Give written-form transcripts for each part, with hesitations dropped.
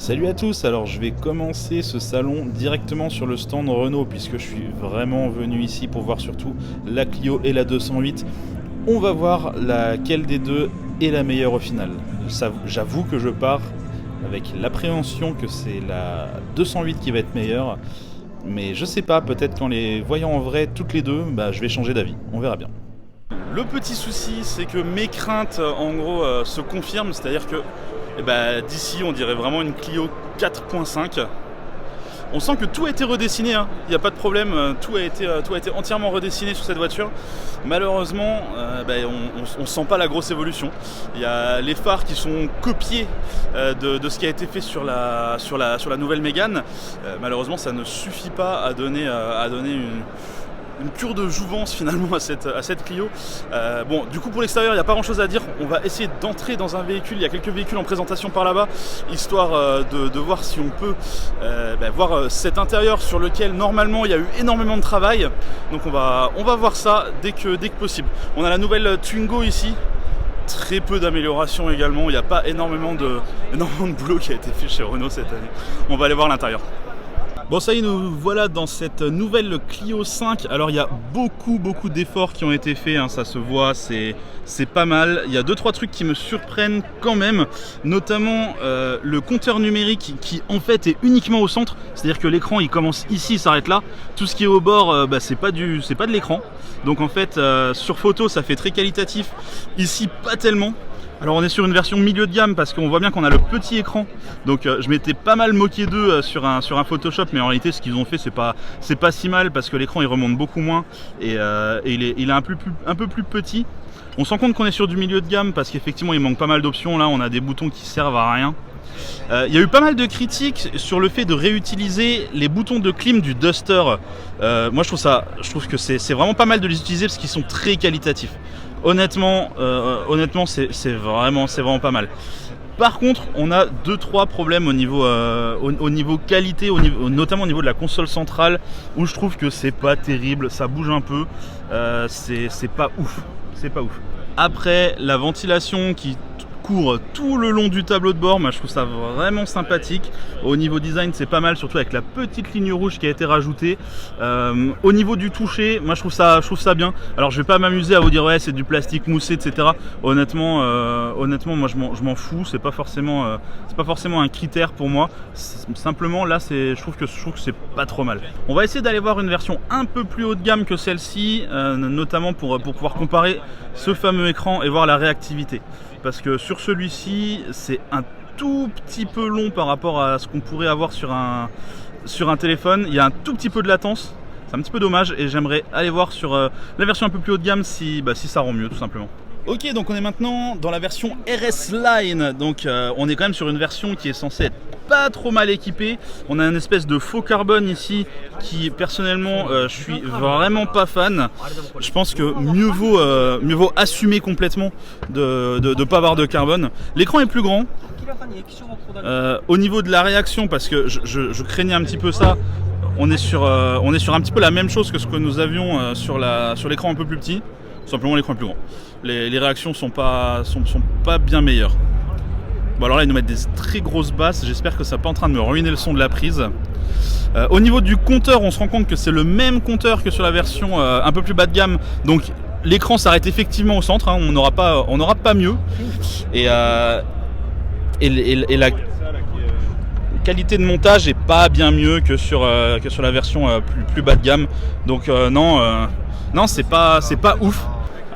Salut à tous, alors je vais commencer ce salon directement sur le stand Renault puisque je suis vraiment venu ici pour voir surtout la Clio et la 208. On va voir laquelle des deux est la meilleure au final. J'avoue que je pars avec l'appréhension que c'est la 208 qui va être meilleure, mais je sais pas, peut-être qu'en les voyant en vrai toutes les deux, je vais changer d'avis, on verra bien. Le petit souci, c'est que mes craintes en gros se confirment, c'est-à-dire que d'ici on dirait vraiment une Clio 4.5. On sent que tout a été redessiné, il n'y a pas de problème, tout a été entièrement redessiné sur cette voiture. Malheureusement, on ne sent pas la grosse évolution. Il y a les phares qui sont copiés de ce qui a été fait sur la nouvelle Mégane. Malheureusement, ça ne suffit pas à donner une cure de jouvence finalement à cette Clio. Du coup pour l'extérieur il n'y a pas grand chose à dire, on va essayer d'entrer dans un véhicule, il y a quelques véhicules en présentation par là-bas, histoire de voir si on peut voir cet intérieur sur lequel normalement il y a eu énormément de travail. Donc on va voir ça dès que possible. On a la nouvelle Twingo ici, très peu d'amélioration également, il n'y a pas énormément de boulot qui a été fait chez Renault cette année. On va aller voir l'intérieur. Bon, ça y est, nous voilà dans cette nouvelle Clio 5. Alors il y a beaucoup d'efforts qui ont été faits, ça se voit, c'est pas mal. Il y a 2-3 trucs qui me surprennent quand même, notamment le compteur numérique qui en fait est uniquement au centre, c'est-à-dire que l'écran il commence ici, il s'arrête là. Tout ce qui est au bord, c'est pas de l'écran. Donc en fait sur photo ça fait très qualitatif, ici pas tellement. Alors on est sur une version milieu de gamme parce qu'on voit bien qu'on a le petit écran. Donc je m'étais pas mal moqué d'eux sur un Photoshop, mais en réalité ce qu'ils ont fait c'est pas si mal parce que l'écran il remonte beaucoup moins et il est un peu plus petit. On se rend compte qu'on est sur du milieu de gamme parce qu'effectivement il manque pas mal d'options. Là on a des boutons qui servent à rien. Il y a eu pas mal de critiques sur le fait de réutiliser les boutons de clim du Duster. Moi je trouve que c'est vraiment pas mal de les utiliser parce qu'ils sont très qualitatifs. Honnêtement, c'est vraiment pas mal. Par contre, on a 2-3 problèmes au niveau qualité, notamment au niveau de la console centrale, où je trouve que c'est pas terrible, ça bouge un peu, c'est pas ouf. Après, la ventilation qui court tout le long du tableau de bord, moi je trouve ça vraiment sympathique. Au niveau design c'est pas mal, surtout avec la petite ligne rouge qui a été rajoutée. Au niveau du toucher, moi je trouve ça bien. Alors je vais pas m'amuser à vous dire ouais c'est du plastique moussé etc. Honnêtement moi je m'en fous, c'est pas forcément un critère pour moi. Simplement là je trouve que c'est pas trop mal. On va essayer d'aller voir une version un peu plus haut de gamme que celle-ci, notamment pour pouvoir comparer ce fameux écran et voir la réactivité. Parce que sur celui-ci, c'est un tout petit peu long par rapport à ce qu'on pourrait avoir sur un téléphone. Il y a un tout petit peu de latence, c'est un petit peu dommage et j'aimerais aller voir sur la version un peu plus haut de gamme si ça rend mieux tout simplement. Ok, donc on est maintenant dans la version RS Line, donc on est quand même sur une version qui est censée être pas trop mal équipée. On a une espèce de faux carbone ici qui personnellement je suis vraiment pas fan. Je pense que mieux vaut assumer complètement de pas avoir de carbone. L'écran est plus grand. Au niveau de la réaction, parce que je craignais un petit peu ça, on est sur un petit peu la même chose que ce que nous avions sur l'écran un peu plus petit. Simplement l'écran est plus grand. Les réactions sont pas bien meilleures. Bon alors là ils nous mettent des très grosses basses, j'espère que ça n'est pas en train de me ruiner le son de la prise. Au niveau du compteur, on se rend compte que c'est le même compteur que sur la version un peu plus bas de gamme. Donc l'écran s'arrête effectivement au centre, on n'aura pas mieux. Et la qualité de montage est pas bien mieux que sur la version plus bas de gamme. Donc non c'est pas ouf.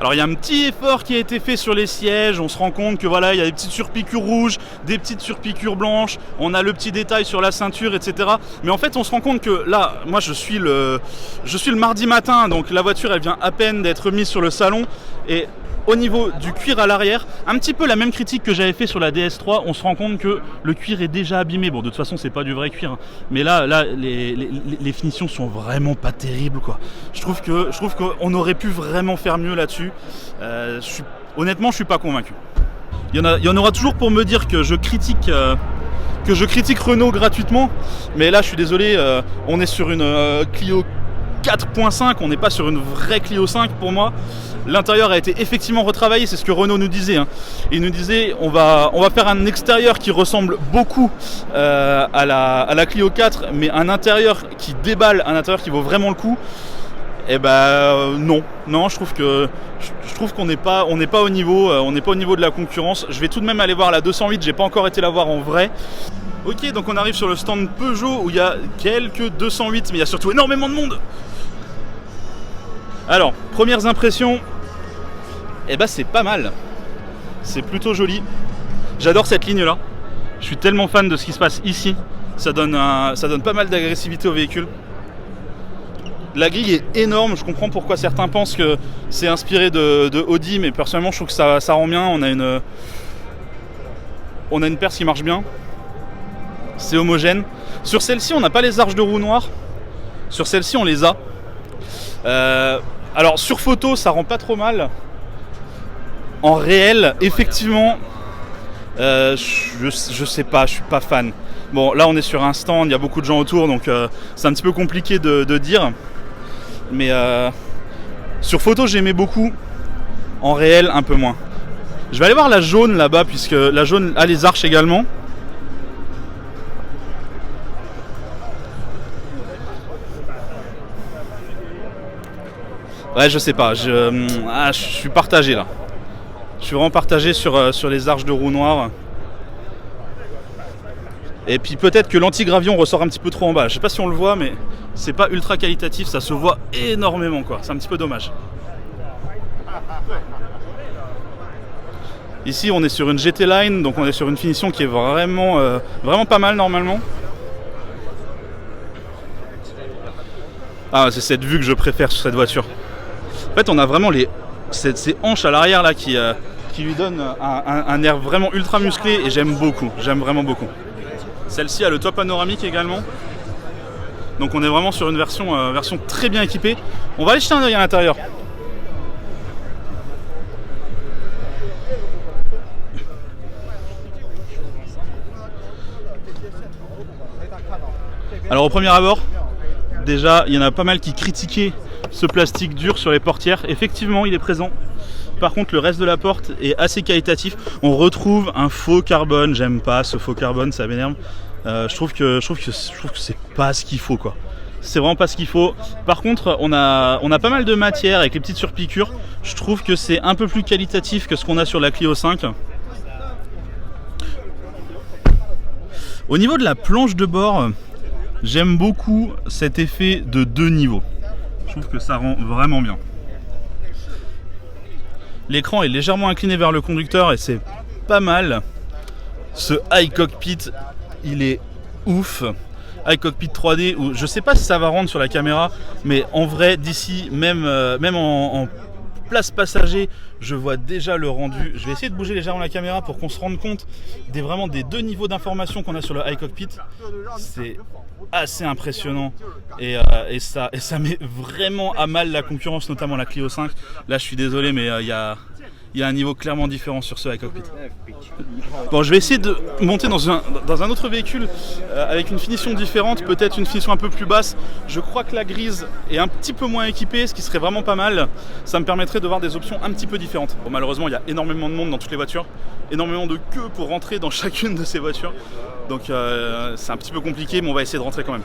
Alors il y a un petit effort qui a été fait sur les sièges, on se rend compte que voilà, il y a des petites surpiqûres rouges, des petites surpiqûres blanches, on a le petit détail sur la ceinture, etc. Mais en fait on se rend compte que là, moi je suis le mardi matin, donc la voiture elle vient à peine d'être mise sur le salon et au niveau du cuir à l'arrière, un petit peu la même critique que j'avais fait sur la DS3, on se rend compte que le cuir est déjà abîmé. Bon, de toute façon, c'est pas du vrai cuir, mais là les finitions sont vraiment pas terribles, quoi. Je trouve qu'on aurait pu vraiment faire mieux là-dessus. Honnêtement, je suis pas convaincu. Il y en aura toujours pour me dire que je critique Renault gratuitement, mais là, je suis désolé, on est sur une Clio 4.5, on n'est pas sur une vraie Clio 5 pour moi. L'intérieur a été effectivement retravaillé, c'est ce que Renault nous disait. Hein. Il nous disait on va faire un extérieur qui ressemble beaucoup à la Clio 4, mais un intérieur qui déballe, un intérieur qui vaut vraiment le coup. Et non, je trouve qu'on n'est pas au niveau, de la concurrence. Je vais tout de même aller voir la 208, j'ai pas encore été la voir en vrai. Ok, donc on arrive sur le stand Peugeot où il y a quelques 208, mais il y a surtout énormément de monde. Alors, premières impressions, c'est pas mal. C'est plutôt joli. J'adore cette ligne là. Je suis tellement fan de ce qui se passe ici. Ça donne pas mal d'agressivité au véhicule. La grille est énorme, je comprends pourquoi certains pensent que c'est inspiré de Audi, mais personnellement je trouve que ça rend bien. On a une perce qui marche bien. C'est homogène. Sur celle-ci, on n'a pas les arches de roue noires. Sur celle-ci, on les a. Alors sur photo, ça rend pas trop mal. En réel, effectivement, je sais pas, je suis pas fan. Bon, là on est sur un stand, il y a beaucoup de gens autour, donc c'est un petit peu compliqué de dire. Mais sur photo, j'aimais beaucoup. En réel, un peu moins. Je vais aller voir la jaune là-bas, puisque la jaune a les arches également. Ouais, je sais pas, je suis partagé là. Je suis vraiment partagé sur les arches de roue noire. Et puis peut-être que l'anti-gravillon ressort un petit peu trop en bas. Je sais pas si on le voit, mais c'est pas ultra qualitatif, ça se voit énormément quoi. C'est un petit peu dommage. Ici on est sur une GT Line, donc on est sur une finition qui est vraiment pas mal normalement. Ah, c'est cette vue que je préfère sur cette voiture. En fait on a vraiment ces hanches à l'arrière là qui lui donnent un air vraiment ultra musclé et j'aime vraiment beaucoup. Celle-ci a le toit panoramique également. Donc on est vraiment sur une version très bien équipée. On va aller jeter un œil à l'intérieur. Alors au premier abord, déjà il y en a pas mal qui critiquaient ce plastique dur sur les portières. Effectivement il est présent. Par contre le reste de la porte est assez qualitatif. On retrouve un faux carbone. J'aime pas ce faux carbone, ça m'énerve. Je trouve que c'est pas ce qu'il faut quoi. C'est vraiment pas ce qu'il faut. Par contre on a pas mal de matière avec les petites surpiqûres. Je trouve que c'est un peu plus qualitatif que ce qu'on a sur la Clio 5. Au niveau de la planche de bord, j'aime beaucoup cet effet de 2 niveaux. Je trouve que ça rend vraiment bien. L'écran est légèrement incliné vers le conducteur et c'est pas mal. Ce iCockpit, il est ouf. iCockpit 3D, où je sais pas si ça va rendre sur la caméra, mais en vrai, d'ici, même en place passager, je vois déjà le rendu. Je vais essayer de bouger légèrement la caméra pour qu'on se rende compte des 2 niveaux d'information qu'on a sur le iCockpit. C'est assez impressionnant et ça met vraiment à mal la concurrence, notamment la Clio 5. Là je suis désolé, mais il y a un niveau clairement différent sur ce iCockpit. Bon, je vais essayer de monter dans un autre véhicule avec une finition différente, peut-être une finition un peu plus basse. Je crois que la grise est un petit peu moins équipée, ce qui serait vraiment pas mal. Ça me permettrait de voir des options un petit peu différentes. Bon, malheureusement il y a énormément de monde dans toutes les voitures, énormément de queues pour rentrer dans chacune de ces voitures. Donc c'est un petit peu compliqué, mais on va essayer de rentrer quand même.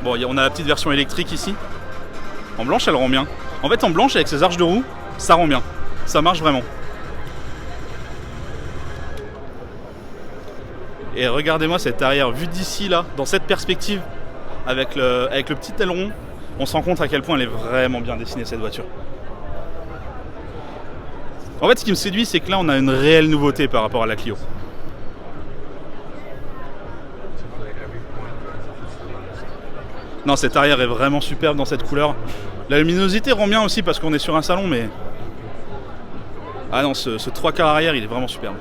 Bon, on a la petite version électrique ici. En blanche, elle rend bien. En fait, en blanche, avec ses arches de roue, ça rend bien. Ça marche vraiment. Et regardez-moi cette arrière vue d'ici, là, dans cette perspective, avec le petit aileron, on se rend compte à quel point elle est vraiment bien dessinée, cette voiture. En fait, ce qui me séduit, c'est que là, on a une réelle nouveauté par rapport à la Clio. Non, cette arrière est vraiment superbe dans cette couleur. La luminosité rend bien aussi parce qu'on est sur un salon, mais... Ah non, ce 3/4 arrière, il est vraiment superbe.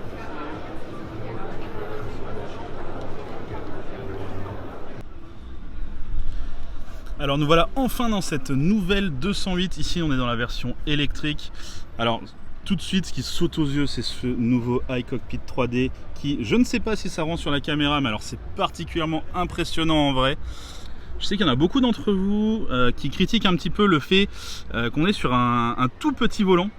Alors nous voilà enfin dans cette nouvelle 208. Ici, on est dans la version électrique. Alors, tout de suite, ce qui saute aux yeux, c'est ce nouveau iCockpit 3D qui, je ne sais pas si ça rend sur la caméra, mais alors c'est particulièrement impressionnant en vrai. Je sais qu'il y en a beaucoup d'entre vous qui critiquent un petit peu le fait qu'on est sur un tout petit volant.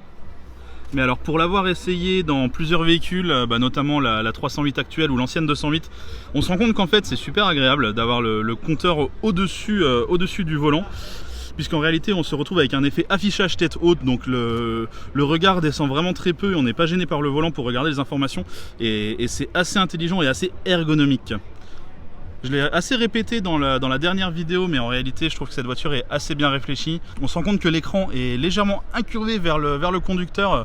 Mais alors pour l'avoir essayé dans plusieurs véhicules, notamment la 308 actuelle ou l'ancienne 208, on se rend compte qu'en fait c'est super agréable d'avoir le compteur au-dessus du volant. Puisqu'en réalité on se retrouve avec un effet affichage tête haute, donc le regard descend vraiment très peu et on n'est pas gêné par le volant pour regarder les informations, et c'est assez intelligent et assez ergonomique. Je l'ai assez répété dans la dernière vidéo, mais en réalité je trouve que cette voiture est assez bien réfléchie. On se rend compte que l'écran est légèrement incurvé vers le conducteur,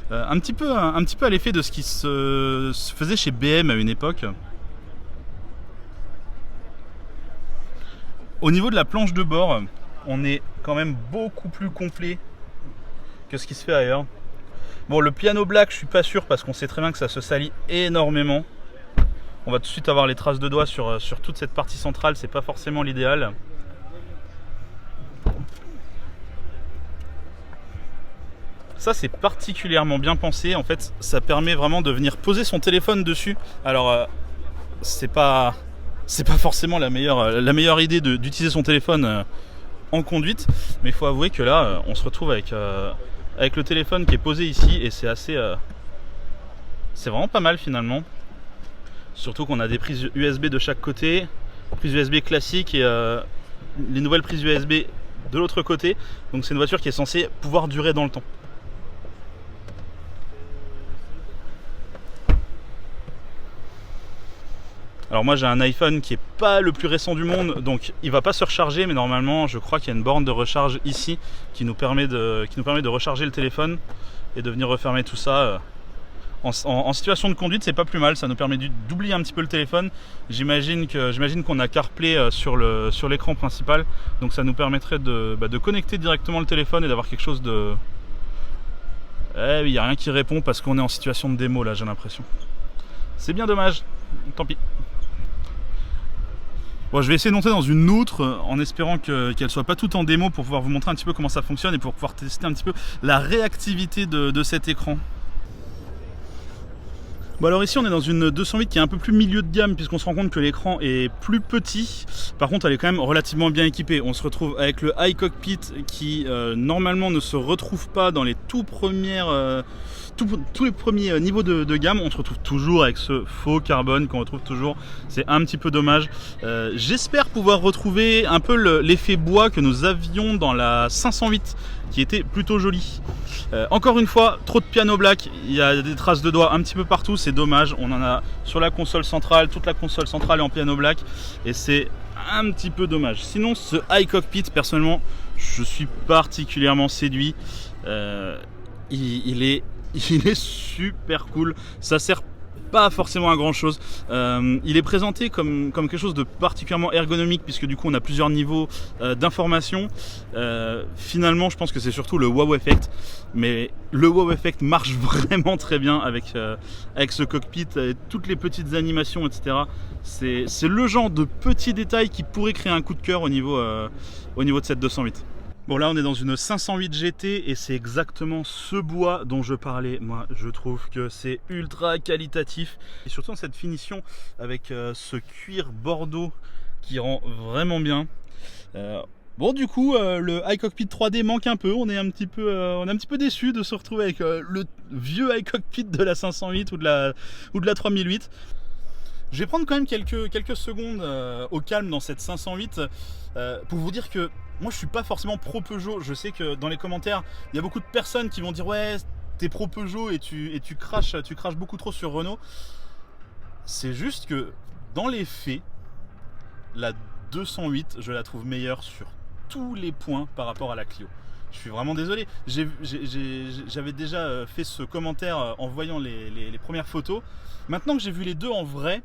un petit peu à l'effet de ce qui se faisait chez BM à une époque. Au niveau de la planche de bord, on est quand même beaucoup plus complet que ce qui se fait ailleurs. Bon, le piano black, je suis pas sûr parce qu'on sait très bien que ça se salit énormément. On va tout de suite avoir les traces de doigts sur toute cette partie centrale, c'est pas forcément l'idéal. Ça, c'est particulièrement bien pensé. En fait, ça permet vraiment de venir poser son téléphone dessus. Alors, c'est pas forcément la meilleure idée d'utiliser son téléphone en conduite, mais il faut avouer que là, on se retrouve avec le téléphone qui est posé ici, et c'est vraiment pas mal finalement. Surtout qu'on a des prises USB de chaque côté, prises USB classiques et les nouvelles prises USB de l'autre côté. Donc c'est une voiture qui est censée pouvoir durer dans le temps. Alors moi j'ai un iPhone qui est pas le plus récent du monde, donc il va pas se recharger, mais normalement je crois qu'il y a une borne de recharge ici qui nous permet de recharger le téléphone et de venir refermer tout ça. En situation de conduite, c'est pas plus mal, ça nous permet d'oublier un petit peu le téléphone. J'imagine qu'on a CarPlay sur l'écran principal, donc ça nous permettrait de connecter directement le téléphone et d'avoir quelque chose de... Eh oui, il n'y a rien qui répond parce qu'on est en situation de démo là, j'ai l'impression. C'est bien dommage, tant pis. Bon, je vais essayer de monter dans une autre en espérant qu'elle soit pas toute en démo pour pouvoir vous montrer un petit peu comment ça fonctionne et pour pouvoir tester un petit peu la réactivité de cet écran. Bon, alors ici on est dans une 208 qui est un peu plus milieu de gamme, puisqu'on se rend compte que l'écran est plus petit. Par contre elle est quand même relativement bien équipée. On se retrouve avec le iCockpit qui normalement ne se retrouve pas dans les tous les premiers niveaux de gamme. On se retrouve toujours avec ce faux carbone qu'on retrouve toujours. C'est un petit peu dommage. J'espère pouvoir retrouver un peu l'effet bois que nous avions dans la 508 qui était plutôt jolie. Encore une fois, trop de piano black, il y a des traces de doigts un petit peu partout, c'est dommage. On en a sur la console centrale, toute la console centrale est en piano black et c'est un petit peu dommage. Sinon, ce iCockpit, personnellement, je suis particulièrement séduit. Il est super cool. Ça sert pas forcément à grand chose. Il est présenté comme quelque chose de particulièrement ergonomique, puisque du coup on a plusieurs niveaux d'information. Finalement je pense que c'est surtout le wow effect, mais le wow effect marche vraiment très bien avec ce cockpit, toutes les petites animations, etc. C'est le genre de petits détails qui pourraient créer un coup de cœur au niveau de cette 208. Bon, là on est dans une 508 GT et c'est exactement ce bois dont je parlais. Moi je trouve que c'est ultra qualitatif, et surtout dans cette finition avec ce cuir bordeaux qui rend vraiment bien. Bon, du coup le iCockpit 3D manque un peu. On est un petit peu déçu de se retrouver avec le vieux iCockpit de la 508 ou de la 3008. Je vais prendre quand même quelques secondes au calme dans cette 508 pour vous dire que moi je suis pas forcément pro Peugeot. Je sais que dans les commentaires il y a beaucoup de personnes qui vont dire ouais t'es pro Peugeot et tu craches beaucoup trop sur Renault. C'est juste que dans les faits, la 208 je la trouve meilleure sur tous les points par rapport à la Clio. Je suis vraiment désolé. J'avais déjà fait ce commentaire en voyant les premières photos. Maintenant que j'ai vu les deux en vrai,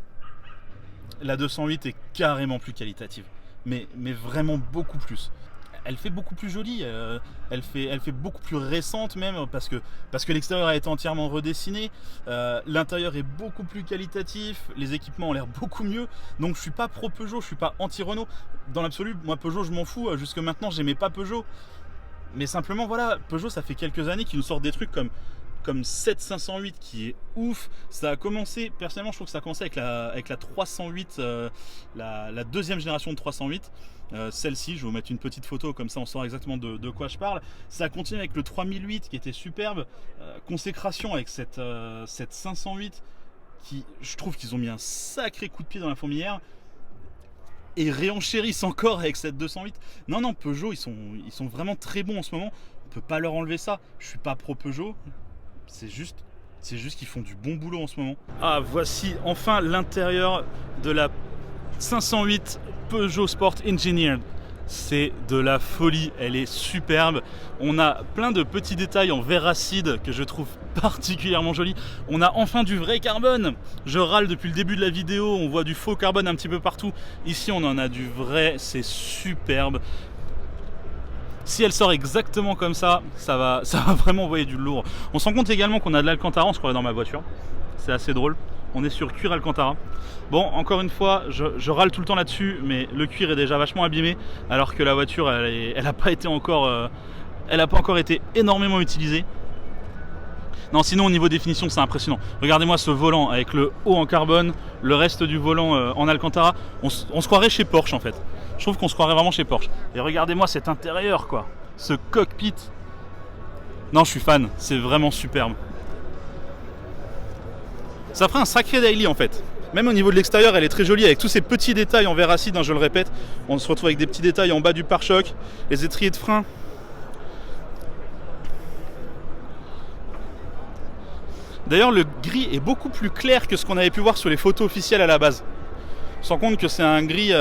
la 208 est carrément plus qualitative. Mais vraiment beaucoup plus. Elle fait beaucoup plus jolie, elle fait beaucoup plus récente même, parce que l'extérieur a été entièrement redessiné, l'intérieur est beaucoup plus qualitatif, les équipements ont l'air beaucoup mieux. Donc je suis pas pro Peugeot, je suis pas anti Renault. Dans l'absolu, moi Peugeot je m'en fous, jusque maintenant j'aimais pas Peugeot. Mais simplement voilà, Peugeot ça fait quelques années qu'ils nous sortent des trucs comme comme cette 508 qui est ouf. Ça a commencé, personnellement je trouve que ça a commencé avec la 308, la deuxième génération de 308. Celle-ci, je vais vous mettre une petite photo comme ça on saura exactement de quoi je parle. Ça a continué avec le 3008 qui était superbe. Consécration avec cette 508 qui, je trouve qu'ils ont mis un sacré coup de pied dans la fourmilière. Et réenchérissent encore avec cette 208. Non, Peugeot, ils sont vraiment très bons en ce moment. On peut pas leur enlever ça. Je suis pas pro Peugeot. C'est juste qu'ils font du bon boulot en ce moment. Ah, voici enfin l'intérieur de la 508 Peugeot Sport Engineered. C'est de la folie, elle est superbe. On a plein de petits détails en verre acide que je trouve particulièrement jolis. On a enfin du vrai carbone. Je râle depuis le début de la vidéo, on voit du faux carbone un petit peu partout. Ici on en a du vrai, c'est superbe. Si elle sort exactement comme ça, ça va vraiment envoyer du lourd. On se rend compte également qu'on a de l'Alcantara, on se croirait dans ma voiture. C'est assez drôle. On est sur cuir Alcantara. Bon, encore une fois, je râle tout le temps là-dessus, mais le cuir est déjà vachement abîmé, alors que la voiture, elle n'a pas encore été énormément utilisée. Non, sinon au niveau définition, c'est impressionnant. Regardez-moi ce volant avec le haut en carbone, le reste du volant en Alcantara. On se croirait chez Porsche en fait. Je trouve qu'on se croirait vraiment chez Porsche. Et regardez-moi cet intérieur, quoi. Ce cockpit. Non, je suis fan. C'est vraiment superbe. Ça ferait un sacré daily en fait. Même au niveau de l'extérieur, elle est très jolie avec tous ces petits détails en verre acide, hein, je le répète. On se retrouve avec des petits détails en bas du pare-choc, les étriers de frein. D'ailleurs, le gris est beaucoup plus clair que ce qu'on avait pu voir sur les photos officielles à la base. On se rend compte que c'est un gris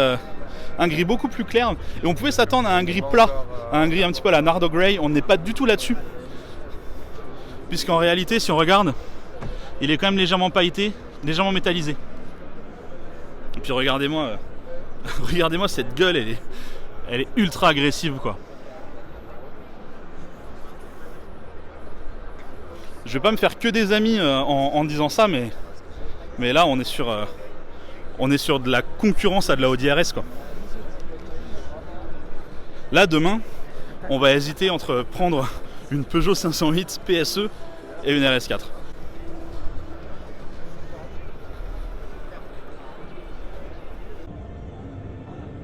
beaucoup plus clair. Et on pouvait s'attendre à un gris plat, à un gris un petit peu à la Nardo Grey. On n'est pas du tout là-dessus. Puisqu'en réalité, si on regarde, il est quand même légèrement pailleté, légèrement métallisé. Et puis regardez-moi, regardez-moi cette gueule, elle est ultra agressive, quoi. Je vais pas me faire que des amis en disant ça, mais là on est sur de la concurrence à de la Audi RS, quoi. Là demain, on va hésiter entre prendre une Peugeot 508 PSE et une RS4.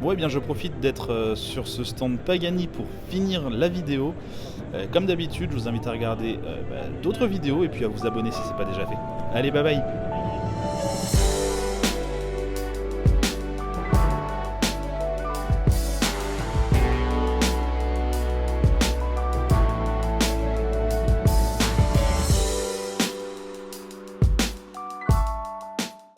Bon, et bien je profite d'être sur ce stand Pagani pour finir la vidéo. Comme d'habitude, je vous invite à regarder d'autres vidéos et puis à vous abonner si ce n'est pas déjà fait. Allez, bye bye!